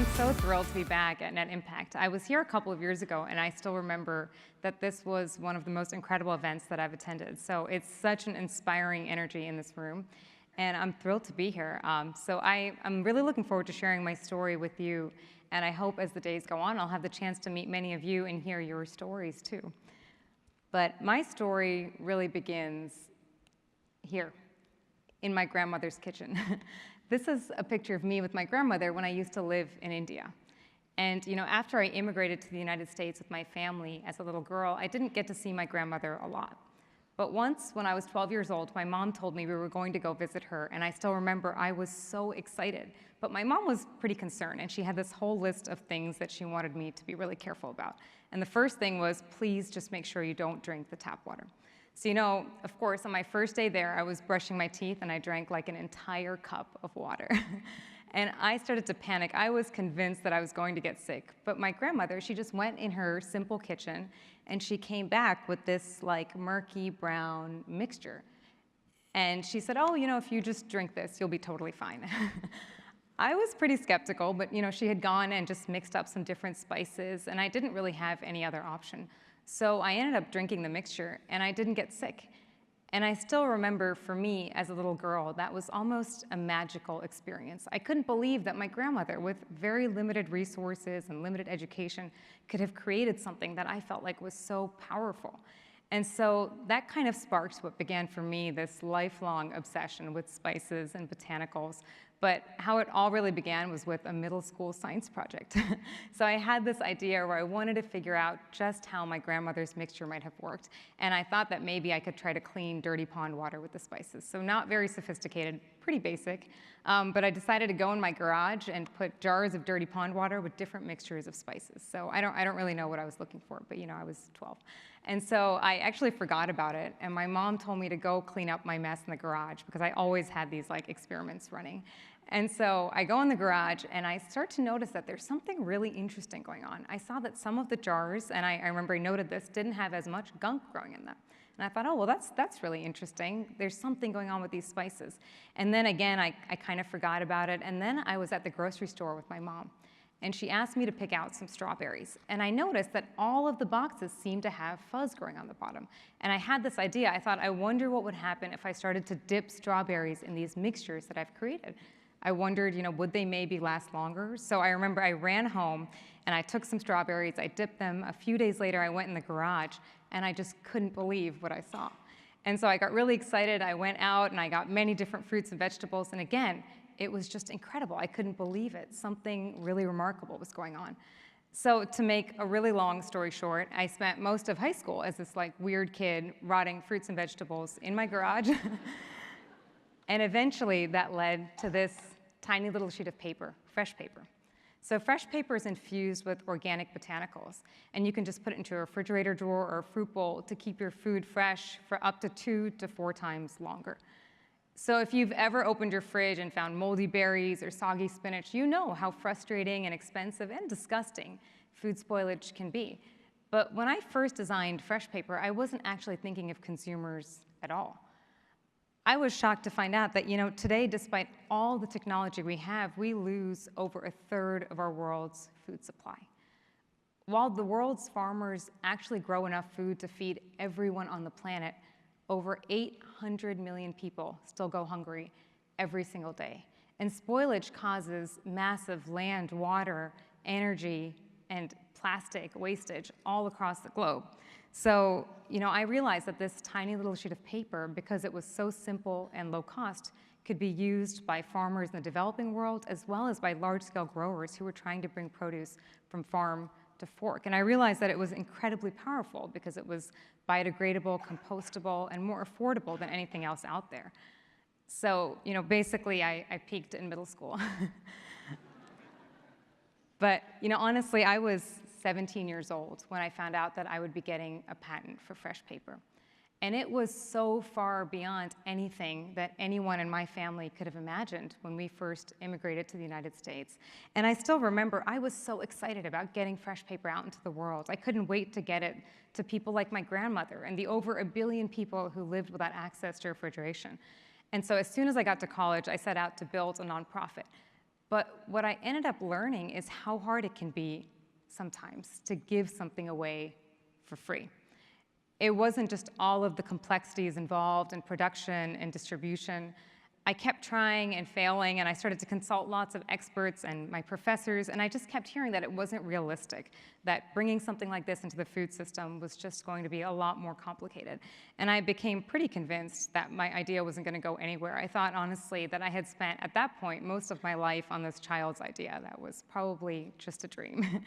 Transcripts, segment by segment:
I'm so thrilled to be back at Net Impact. I was here a couple of years ago, and I still remember that this was one of the most incredible events that I've attended. So it's such an inspiring energy in this room, and I'm thrilled to be here. I'm really looking forward to sharing my story with you, and I hope as the days go on, I'll have the chance to meet many of you and hear your stories too. But my story really begins here, in my grandmother's kitchen. This is a picture of me with my grandmother when I used to live in India. And after I immigrated to the United States with my family as a little girl, I didn't get to see my grandmother a lot. But once, when I was 12 years old, my mom told me we were going to go visit her, and I still remember I was so excited. But my mom was pretty concerned, and she had this whole list of things that she wanted me to be really careful about. And the first thing was, please just make sure you don't drink the tap water. So, of course, on my first day there, I was brushing my teeth and I drank like an entire cup of water. And I started to panic. I was convinced that I was going to get sick. But my grandmother, she just went in her simple kitchen and she came back with this like murky brown mixture. And she said, oh, if you just drink this, you'll be totally fine. I was pretty skeptical, but she had gone and just mixed up some different spices and I didn't really have any other option. So I ended up drinking the mixture, and I didn't get sick. And I still remember, for me, as a little girl, that was almost a magical experience. I couldn't believe that my grandmother, with very limited resources and limited education, could have created something that I felt like was so powerful. And so that kind of sparked what began for me this lifelong obsession with spices and botanicals. But how it all really began was with a middle school science project. So I had this idea where I wanted to figure out just how my grandmother's mixture might have worked. And I thought that maybe I could try to clean dirty pond water with the spices. So not very sophisticated, pretty basic. But I decided to go in my garage and put jars of dirty pond water with different mixtures of spices. So I don't really know what I was looking for, but I was 12. And so I actually forgot about it, and my mom told me to go clean up my mess in the garage because I always had these experiments running. And so I go in the garage and I start to notice that there's something really interesting going on. I saw that some of the jars, and I remember I noted this, didn't have as much gunk growing in them. And I thought, oh, well, that's really interesting. There's something going on with these spices. And then again, I kind of forgot about it. And then I was at the grocery store with my mom, and she asked me to pick out some strawberries. And I noticed that all of the boxes seemed to have fuzz growing on the bottom. And I had this idea. I thought, I wonder what would happen if I started to dip strawberries in these mixtures that I've created. I wondered, would they maybe last longer? So I remember I ran home and I took some strawberries, I dipped them. A few days later, I went in the garage and I just couldn't believe what I saw. And so I got really excited. I went out and I got many different fruits and vegetables. And again, it was just incredible. I couldn't believe it. Something really remarkable was going on. So to make a really long story short, I spent most of high school as this weird kid rotting fruits and vegetables in my garage. And eventually that led to this tiny little sheet of paper, Freshpaper. So Freshpaper is infused with organic botanicals, and you can just put it into a refrigerator drawer or a fruit bowl to keep your food fresh for up to 2 to 4 times longer. So if you've ever opened your fridge and found moldy berries or soggy spinach, you know how frustrating and expensive and disgusting food spoilage can be. But when I first designed Freshpaper, I wasn't actually thinking of consumers at all. I was shocked to find out that, today, despite all the technology we have, we lose over 1/3 of our world's food supply. While the world's farmers actually grow enough food to feed everyone on the planet, over 800 million people still go hungry every single day. And spoilage causes massive land, water, energy, and plastic wastage all across the globe. So, I realized that this tiny little sheet of paper, because it was so simple and low cost, could be used by farmers in the developing world as well as by large-scale growers who were trying to bring produce from farm to fork. And I realized that it was incredibly powerful because it was biodegradable, compostable, and more affordable than anything else out there. So, basically I peaked in middle school. But, honestly, I was 17 years old when I found out that I would be getting a patent for Freshpaper. And it was so far beyond anything that anyone in my family could have imagined when we first immigrated to the United States. And I still remember I was so excited about getting Freshpaper out into the world. I couldn't wait to get it to people like my grandmother and the over 1 billion people who lived without access to refrigeration. And so as soon as I got to college, I set out to build a nonprofit. But what I ended up learning is how hard it can be sometimes to give something away for free. It wasn't just all of the complexities involved in production and distribution. I kept trying and failing, and I started to consult lots of experts and my professors, and I just kept hearing that it wasn't realistic, that bringing something like this into the food system was just going to be a lot more complicated. And I became pretty convinced that my idea wasn't going to go anywhere. I thought, honestly, that I had spent, at that point, most of my life on this child's idea. That was probably just a dream.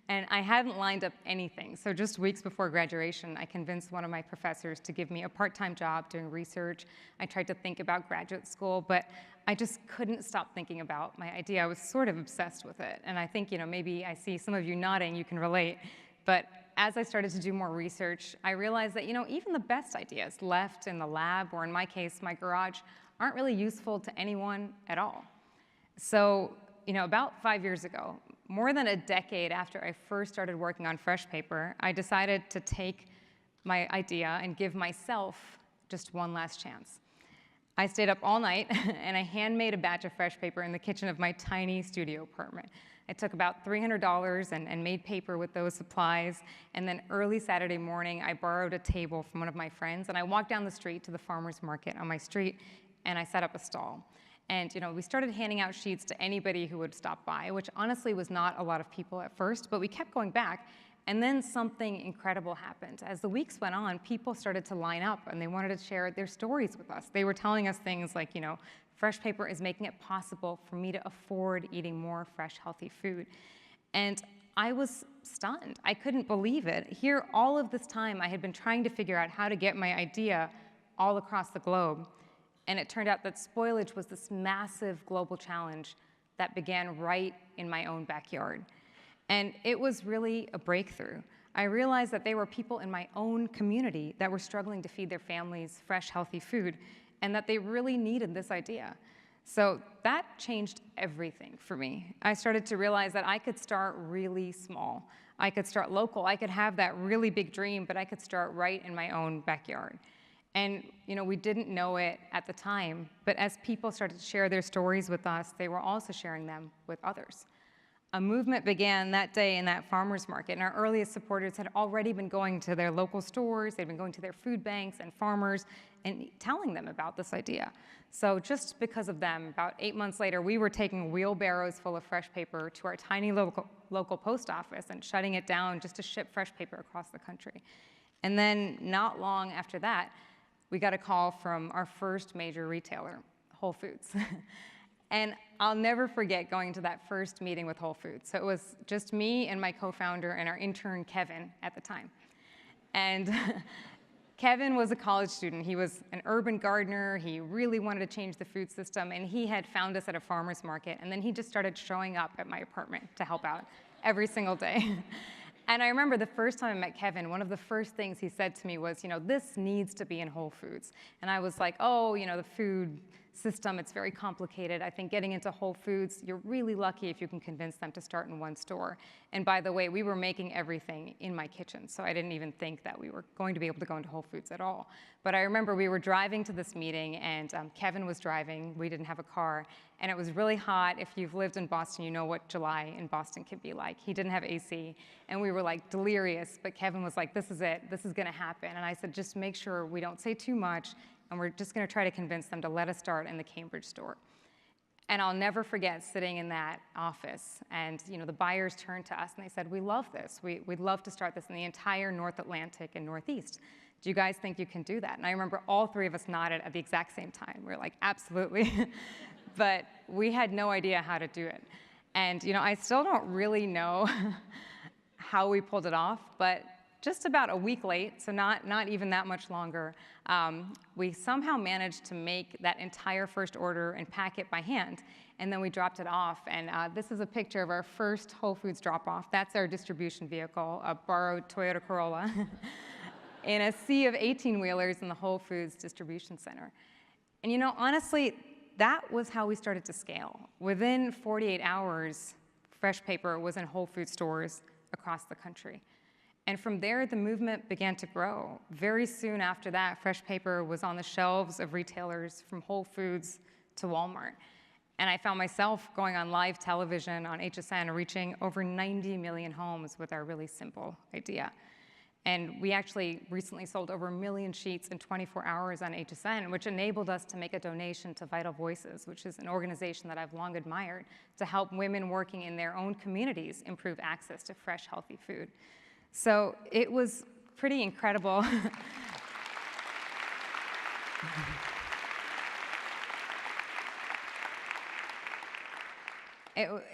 And I hadn't lined up anything. So just weeks before graduation, I convinced one of my professors to give me a part-time job doing research. I tried to think about graduate school, but I just couldn't stop thinking about my idea. I was sort of obsessed with it. And I think, maybe I see some of you nodding, you can relate. But as I started to do more research, I realized that, even the best ideas left in the lab, or in my case, my garage, aren't really useful to anyone at all. So, about 5 years ago, more than a decade after I first started working on Freshpaper, I decided to take my idea and give myself just one last chance. I stayed up all night and I handmade a batch of Freshpaper in the kitchen of my tiny studio apartment. I took about $300 and made paper with those supplies, and then early Saturday morning, I borrowed a table from one of my friends, and I walked down the street to the farmer's market on my street, and I set up a stall. And we started handing out sheets to anybody who would stop by, which honestly was not a lot of people at first, but we kept going back. And then something incredible happened. As the weeks went on, people started to line up and they wanted to share their stories with us. They were telling us things like, Freshpaper is making it possible for me to afford eating more fresh, healthy food. And I was stunned. I couldn't believe it. Here, all of this time, I had been trying to figure out how to get my idea all across the globe. And it turned out that spoilage was this massive global challenge that began right in my own backyard. And it was really a breakthrough. I realized that there were people in my own community that were struggling to feed their families fresh, healthy food, and that they really needed this idea. So that changed everything for me. I started to realize that I could start really small. I could start local. I could have that really big dream, but I could start right in my own backyard. And we didn't know it at the time, but as people started to share their stories with us, they were also sharing them with others. A movement began that day in that farmer's market, and our earliest supporters had already been going to their local stores, they'd been going to their food banks and farmers and telling them about this idea. So just because of them, about 8 months later, we were taking wheelbarrows full of Freshpaper to our tiny local post office and shutting it down just to ship Freshpaper across the country. And then not long after that, we got a call from our first major retailer, Whole Foods. And I'll never forget going to that first meeting with Whole Foods. So it was just me and my co-founder and our intern, Kevin, at the time. And Kevin was a college student. He was an urban gardener. He really wanted to change the food system, and he had found us at a farmer's market, and then he just started showing up at my apartment to help out every single day. And I remember the first time I met Kevin, one of the first things he said to me was, this needs to be in Whole Foods. And I was like, oh, the food system, it's very complicated. I think getting into Whole Foods, you're really lucky if you can convince them to start in one store. And by the way, we were making everything in my kitchen, so I didn't even think that we were going to be able to go into Whole Foods at all. But I remember we were driving to this meeting, and Kevin was driving. We didn't have a car, and it was really hot. If you've lived in Boston, you know what July in Boston can be like. He didn't have AC, and we were like delirious, but Kevin was like, this is it. This is gonna happen. And I said, just make sure we don't say too much, and we're just gonna try to convince them to let us start in the Cambridge store. And I'll never forget sitting in that office, and the buyers turned to us and they said, we love this. We'd love to start this in the entire North Atlantic and Northeast. Do you guys think you can do that? And I remember all three of us nodded at the exact same time. We were like, absolutely. But we had no idea how to do it. And I still don't really know how we pulled it off, but just about a week late, so not even that much longer, we somehow managed to make that entire first order and pack it by hand, and then we dropped it off. And this is a picture of our first Whole Foods drop-off. That's our distribution vehicle, a borrowed Toyota Corolla, in a sea of 18-wheelers in the Whole Foods distribution center. And honestly, that was how we started to scale. Within 48 hours, Freshpaper was in Whole Foods stores across the country. And from there, the movement began to grow. Very soon after that, Freshpaper was on the shelves of retailers from Whole Foods to Walmart. And I found myself going on live television on HSN, reaching over 90 million homes with our really simple idea. And we actually recently sold over 1 million sheets in 24 hours on HSN, which enabled us to make a donation to Vital Voices, which is an organization that I've long admired to help women working in their own communities improve access to fresh, healthy food. So it was pretty incredible.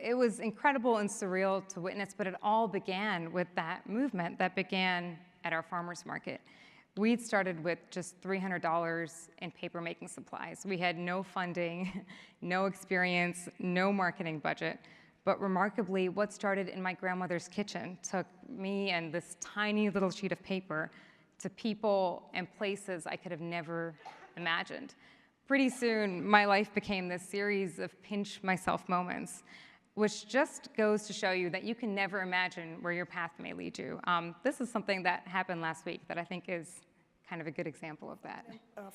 It was incredible and surreal to witness, but it all began with that movement that began at our farmers market. We'd started with just $300 in paper-making supplies. We had no funding, no experience, no marketing budget, but remarkably, what started in my grandmother's kitchen took me and this tiny little sheet of paper to people and places I could have never imagined. Pretty soon, my life became this series of pinch myself moments, which just goes to show you that you can never imagine where your path may lead you. This is something that happened last week that I think is kind of a good example of that.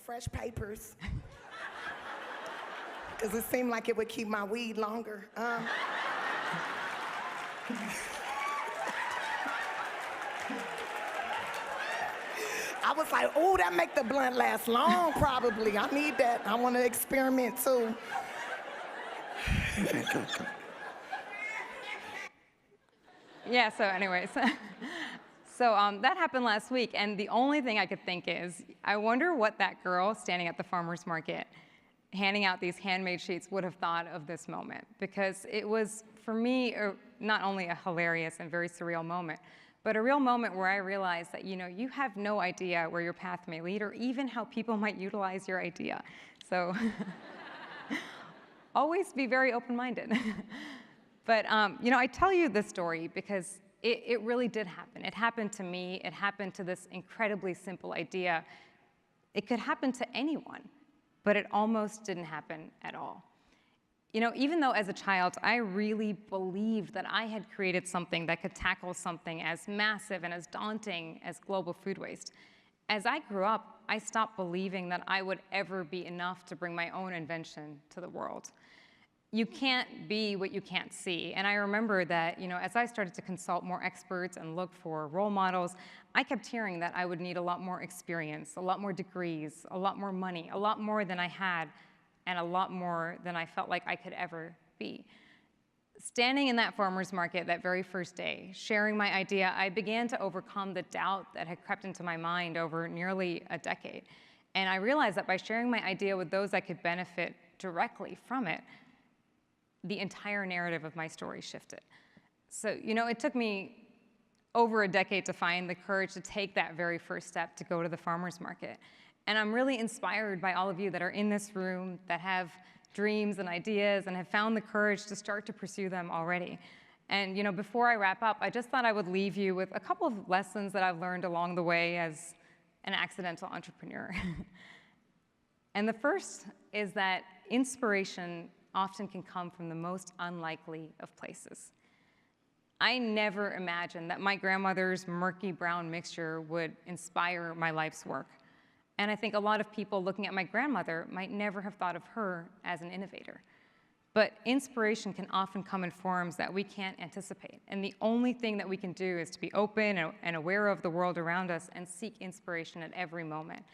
Fresh papers, because it seemed like it would keep my weed longer. I was like, oh, that make the blunt last long, probably. I need that. I want to experiment, too. Yeah, so anyways. So that happened last week, and the only thing I could think is, I wonder what that girl standing at the farmer's market handing out these handmade sheets would have thought of this moment, because it was, for me, not only a hilarious and very surreal moment, but a real moment where I realized that, you have no idea where your path may lead or even how people might utilize your idea. So always be very open-minded. But, I tell you this story because it really did happen. It happened to me. It happened to this incredibly simple idea. It could happen to anyone, but it almost didn't happen at all. Even though as a child, I really believed that I had created something that could tackle something as massive and as daunting as global food waste, as I grew up, I stopped believing that I would ever be enough to bring my own invention to the world. You can't be what you can't see. And I remember that, as I started to consult more experts and look for role models, I kept hearing that I would need a lot more experience, a lot more degrees, a lot more money, a lot more than I had, and a lot more than I felt like I could ever be. Standing in that farmer's market that very first day, sharing my idea, I began to overcome the doubt that had crept into my mind over nearly a decade. And I realized that by sharing my idea with those that could benefit directly from it, the entire narrative of my story shifted. So, it took me over a decade to find the courage to take that very first step to go to the farmer's market. And I'm really inspired by all of you that are in this room that have dreams and ideas and have found the courage to start to pursue them already. And before I wrap up, I just thought I would leave you with a couple of lessons that I've learned along the way as an accidental entrepreneur. And the first is that inspiration often can come from the most unlikely of places. I never imagined that my grandmother's murky brown mixture would inspire my life's work. And I think a lot of people looking at my grandmother might never have thought of her as an innovator. But inspiration can often come in forms that we can't anticipate. And the only thing that we can do is to be open and aware of the world around us and seek inspiration at every moment.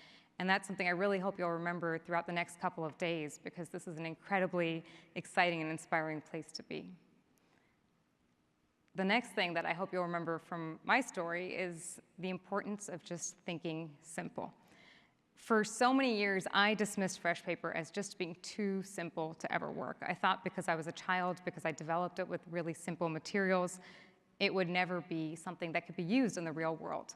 And that's something I really hope you'll remember throughout the next couple of days, because this is an incredibly exciting and inspiring place to be. The next thing that I hope you'll remember from my story is the importance of just thinking simple. For so many years, I dismissed Freshpaper as just being too simple to ever work. I thought because I was a child, because I developed it with really simple materials, it would never be something that could be used in the real world.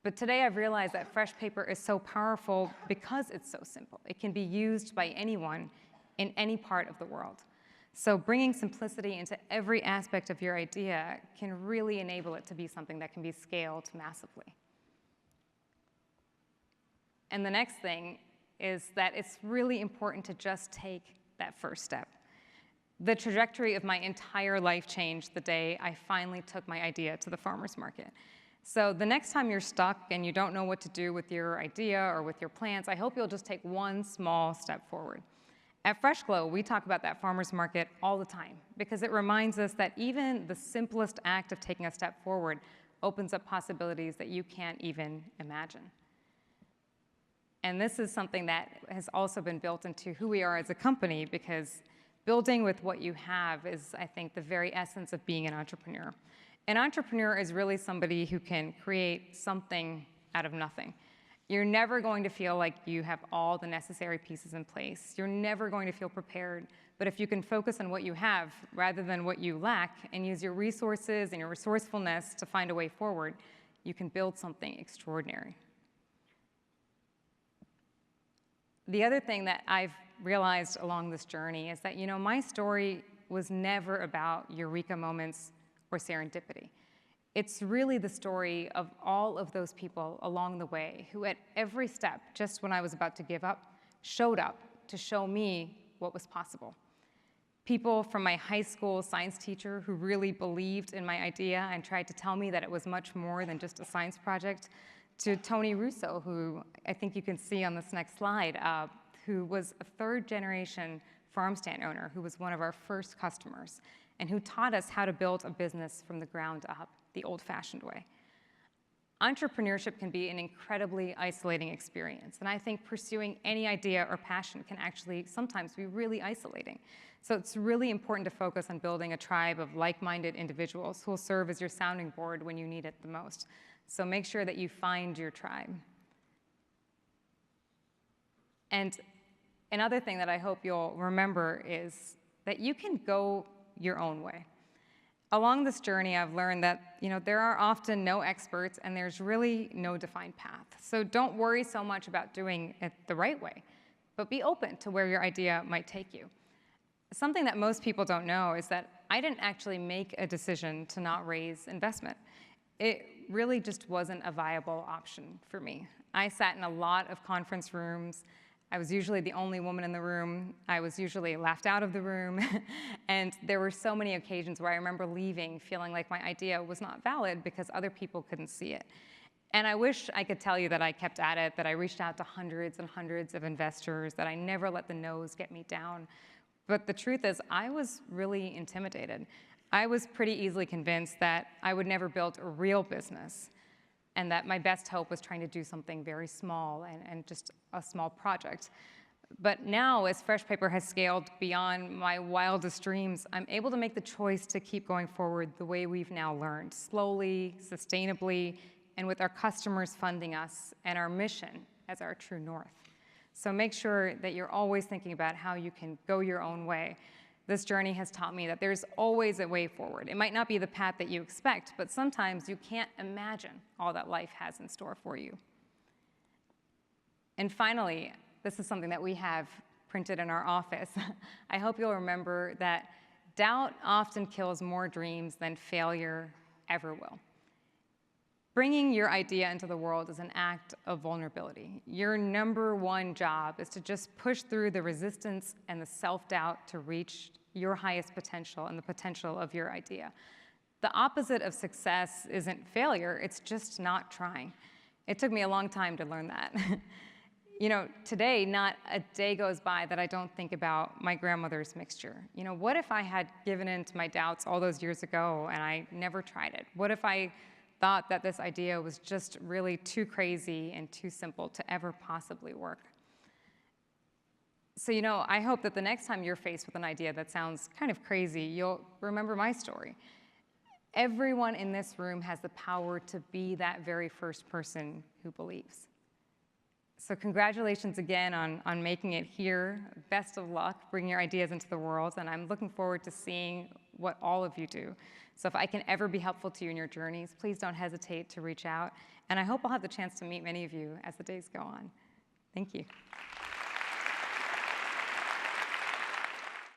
But today I've realized that Freshpaper is so powerful because it's so simple. It can be used by anyone in any part of the world. So bringing simplicity into every aspect of your idea can really enable it to be something that can be scaled massively. And the next thing is that it's really important to just take that first step. The trajectory of my entire life changed the day I finally took my idea to the farmer's market. So the next time you're stuck and you don't know what to do with your idea or with your plans, I hope you'll just take one small step forward. At FreshGLOW, we talk about that farmer's market all the time because it reminds us that even the simplest act of taking a step forward opens up possibilities that you can't even imagine. And this is something that has also been built into who we are as a company, because building with what you have is, I think, the very essence of being an entrepreneur. An entrepreneur is really somebody who can create something out of nothing. You're never going to feel like you have all the necessary pieces in place. You're never going to feel prepared. But if you can focus on what you have rather than what you lack and use your resources and your resourcefulness to find a way forward, you can build something extraordinary. The other thing that I've realized along this journey is that, my story was never about eureka moments or serendipity. It's really the story of all of those people along the way who at every step, just when I was about to give up, showed up to show me what was possible. People from my high school science teacher who really believed in my idea and tried to tell me that it was much more than just a science project, to Tony Russo, who I think you can see on this next slide, who was a third-generation farm stand owner who was one of our first customers and who taught us how to build a business from the ground up, the old-fashioned way. Entrepreneurship can be an incredibly isolating experience, and I think pursuing any idea or passion can actually sometimes be really isolating. So it's really important to focus on building a tribe of like-minded individuals who will serve as your sounding board when you need it the most. So make sure that you find your tribe. And another thing that I hope you'll remember is that you can go your own way. Along this journey, I've learned that there are often no experts and there's really no defined path. So don't worry so much about doing it the right way, but be open to where your idea might take you. Something that most people don't know is that I didn't actually make a decision to not raise investment. It really just wasn't a viable option for me. I sat in a lot of conference rooms. I was usually the only woman in the room. I was usually laughed out of the room. And there were so many occasions where I remember leaving feeling like my idea was not valid because other people couldn't see it. And I wish I could tell you that I kept at it, that I reached out to hundreds and hundreds of investors, that I never let the no's get me down. But the truth is, I was really intimidated. I was pretty easily convinced that I would never build a real business, and that my best hope was trying to do something very small and just a small project. But now, as Freshpaper has scaled beyond my wildest dreams, I'm able to make the choice to keep going forward the way we've now learned, slowly, sustainably, and with our customers funding us and our mission as our true north. So make sure that you're always thinking about how you can go your own way. This journey has taught me that there's always a way forward. It might not be the path that you expect, but sometimes you can't imagine all that life has in store for you. And finally, this is something that we have printed in our office. I hope you'll remember that doubt often kills more dreams than failure ever will. Bringing your idea into the world is an act of vulnerability. Your number one job is to just push through the resistance and the self-doubt to reach your highest potential and the potential of your idea. The opposite of success isn't failure, it's just not trying. It took me a long time to learn that. Today, not a day goes by that I don't think about my grandmother's mixture. What if I had given in to my doubts all those years ago and I never tried it? What if I thought that this idea was just really too crazy and too simple to ever possibly work? So, I hope that the next time you're faced with an idea that sounds kind of crazy, you'll remember my story. Everyone in this room has the power to be that very first person who believes. So congratulations again on making it here. Best of luck bringing your ideas into the world, and I'm looking forward to seeing what all of you do. So if I can ever be helpful to you in your journeys, please don't hesitate to reach out. And I hope I'll have the chance to meet many of you as the days go on. Thank you.